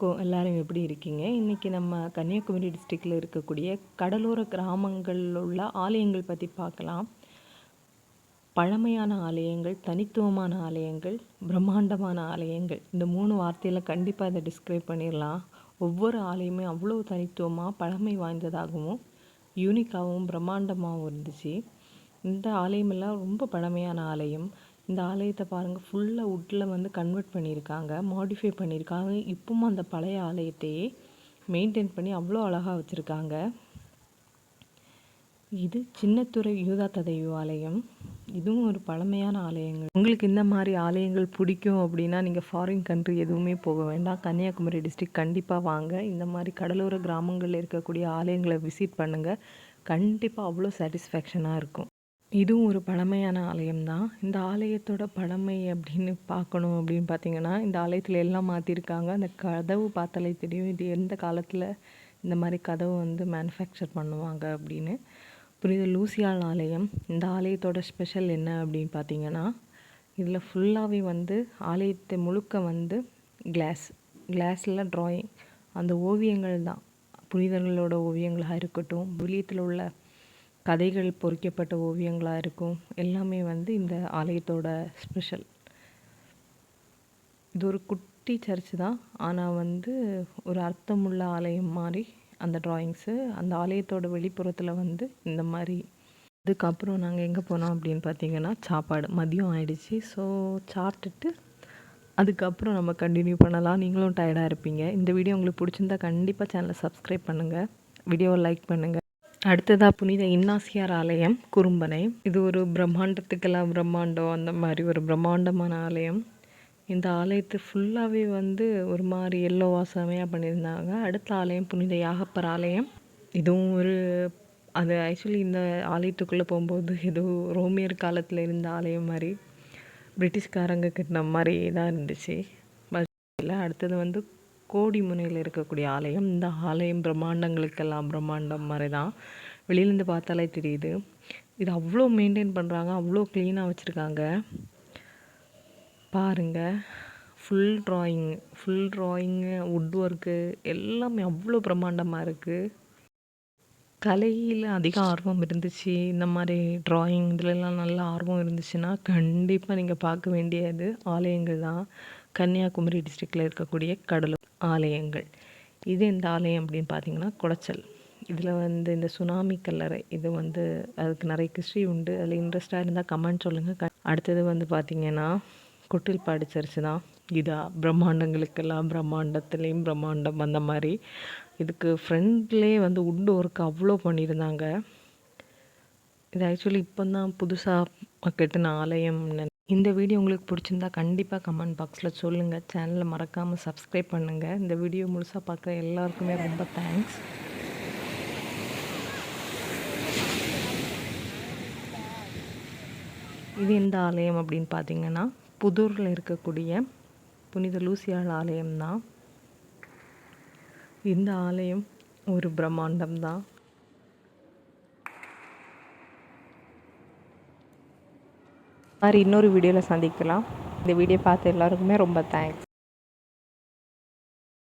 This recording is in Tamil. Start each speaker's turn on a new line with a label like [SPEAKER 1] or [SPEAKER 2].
[SPEAKER 1] வணக்கம். எல்லாரும் எப்படி இருக்கீங்க? இன்றைக்கி நம்ம கன்னியாகுமரி டிஸ்ட்ரிக்டில் இருக்கக்கூடிய கடலோர கிராமங்களில் உள்ள ஆலயங்கள் பற்றி பார்க்கலாம். பழமையான ஆலயங்கள், தனித்துவமான ஆலயங்கள், பிரம்மாண்டமான ஆலயங்கள், இந்த 3 வார்த்தையில் கண்டிப்பாக இதை டிஸ்கிரைப் பண்ணிடலாம். ஒவ்வொரு ஆலயமே அவ்வளோ தனித்துவமாக பழமை வாய்ந்ததாகவும் யூனிக்காகவும் பிரம்மாண்டமாகவும் இருந்துச்சு. இந்த ஆலயமெல்லாம் ரொம்ப பழமையான ஆலயம். இந்த ஆலயத்தை பாருங்கள், ஃபுல்லாக வுட்டில் கன்வெர்ட் பண்ணியிருக்காங்க, மாடிஃபை பண்ணியிருக்காங்க. இப்பவும் அந்த பழைய ஆலயத்தையே மெயின்டைன் பண்ணி அவ்வளோ அழகாக வச்சுருக்காங்க. இது சின்னத்துறை யூதாத்த தெய்வ ஆலயம். இதுவும் ஒரு பழமையான ஆலயங்கள். உங்களுக்கு இந்த மாதிரி ஆலயங்கள் பிடிக்கும் அப்படின்னா நீங்கள் ஃபாரின் கண்ட்ரி எதுவுமே போக வேண்டாம். கன்னியாகுமரி டிஸ்ட்ரிக்ட் கண்டிப்பாக வாங்க. இந்த மாதிரி கடலோர கிராமங்களில் இருக்கக்கூடிய ஆலயங்களை விசிட் பண்ணுங்கள். கண்டிப்பாக அவ்வளோ சாட்டிஸ்ஃபேக்ஷனாக இருக்கும். இதுவும் ஒரு பழமையான ஆலயம்தான். இந்த ஆலயத்தோட பழமை அப்படின்னு பார்க்கணும் அப்படின்னு பார்த்தீங்கன்னா, இந்த ஆலயத்தில் எல்லாம் மாற்றிருக்காங்க. அந்த கதவு பார்த்தாலே தெரியும் இது எந்த காலத்தில் இந்த மாதிரி கதவு மேனுஃபேக்சர் பண்ணுவாங்க அப்படின்னு. புனித லூசியாள் ஆலயம். இந்த ஆலயத்தோட ஸ்பெஷல் என்ன அப்படின்னு பார்த்தீங்கன்னா, இதில் ஃபுல்லாகவே ஆலயத்தை முழுக்க கிளாஸில் ட்ராயிங், அந்த ஓவியங்கள் தான். புனிதர்களோட ஓவியங்களாக இருக்கட்டும், வில்லியத்தில் உள்ள கதைகள் பொறிக்கப்பட்ட ஓவியங்களாக இருக்கும், எல்லாமே இந்த ஆலயத்தோட ஸ்பெஷல். இது ஒரு குட்டி சர்ச்சு தான், ஆனால் ஒரு அர்த்தமுள்ள ஆலயம் மாதிரி அந்த ட்ராயிங்ஸு. அந்த ஆலயத்தோட வெளிப்புறத்தில் இந்த மாதிரி. அதுக்கப்புறம் நாங்கள் எங்கே போனோம் அப்படின்னு பார்த்தீங்கன்னா, சாப்பாடு மதியம் ஆயிடுச்சு. ஸோ சாப்பிட்டுட்டு அதுக்கப்புறம் நம்ம கண்டினியூ பண்ணலாம். நீங்களும் டயர்டாக இருப்பீங்க. இந்த வீடியோ உங்களுக்கு பிடிச்சிருந்தா கண்டிப்பாக சேனலை சப்ஸ்கிரைப் பண்ணுங்கள், வீடியோவை லைக் பண்ணுங்கள். அடுத்ததாக புனித இன்னாசியார் ஆலயம், குறும்பனை. இது ஒரு பிரம்மாண்டத்துக்கெல்லாம் பிரம்மாண்டம், அந்த மாதிரி ஒரு பிரம்மாண்டமான ஆலயம். இந்த ஆலயத்தை ஃபுல்லாகவே ஒரு மாதிரி எல்லோவா செமையாக பண்ணியிருந்தாங்க. அடுத்த ஆலயம் புனித யாகப்பர் ஆலயம். இதுவும் அது ஆக்சுவலி இந்த ஆலயத்துக்குள்ளே போகும்போது ஏதோ ரோமியர் காலத்தில் இருந்த ஆலயம் மாதிரி, பிரிட்டிஷ்காரங்க கட்டின மாதிரி தான் இருந்துச்சு. அடுத்தது கோடிமுனையில் இருக்கக்கூடிய ஆலயம். இந்த ஆலயம் பிரம்மாண்டங்களுக்கெல்லாம் பிரம்மாண்டம் மாதிரி தான், வெளியிலேருந்து பார்த்தாலே தெரியுது. இது அவ்வளோ மெயின்டைன் பண்ணுறாங்க, அவ்வளோ க்ளீனாக வச்சுருக்காங்க. பாருங்கள், ஃபுல் ட்ராயிங்கு, வுட் ஒர்க்கு எல்லாமே அவ்வளோ பிரம்மாண்டமாக இருக்குது. கலையில் அதிக ஆர்வம் இருந்துச்சு, இந்த மாதிரி ட்ராயிங் இதிலெல்லாம் நல்ல ஆர்வம் இருந்துச்சுன்னா கண்டிப்பாக நீங்கள் பார்க்க வேண்டியது ஆலயங்கள் தான். கன்னியாகுமரி டிஸ்ட்ரிக்டில் இருக்கக்கூடிய கடலூர் ஆலயங்கள். இது எந்த ஆலயம் அப்படின்னு பார்த்தீங்கன்னா, குளச்சல். இதில் இந்த சுனாமி கல்லறை, இது அதுக்கு நிறைய ஹிஸ்ட்ரி உண்டு. அதில் இன்ட்ரெஸ்டாக இருந்தால் கமெண்ட் சொல்லுங்கள். அடுத்தது பார்த்திங்கன்னா, கொட்டில்பாடு சர்ச்சு தான். இதா பிரம்மாண்டங்களுக்கெல்லாம் பிரம்மாண்டத்துலேயும் பிரம்மாண்டம், அந்த மாதிரி. இதுக்கு ஃப்ரெண்ட்லேயே வுட் ஒர்க் அவ்வளோ பண்ணியிருந்தாங்க. இது ஆக்சுவலி இப்போ தான் புதுசாக கட்டின ஆலயம். இந்த வீடியோ உங்களுக்கு பிடிச்சிருந்தா கண்டிப்பாக கமெண்ட் பாக்ஸில் சொல்லுங்கள். சேனலை மறக்காமல் சப்ஸ்கிரைப் பண்ணுங்கள். இந்த வீடியோ முழுசாக பார்க்க எல்லாருக்குமே ரொம்ப தேங்க்ஸ். இது எந்த ஆலயம் அப்படின்னு பார்த்தீங்கன்னா, புதூரில் இருக்கக்கூடிய புனித லூசியாள் ஆலயம்தான். இந்த ஆலயம் ஒரு பிரம்மாண்டம் தான். மாதிரி இன்னொரு வீடியோவில் சந்திக்கலாம். இந்த வீடியோ பார்த்த எல்லாருக்குமே ரொம்ப தேங்க்ஸ்.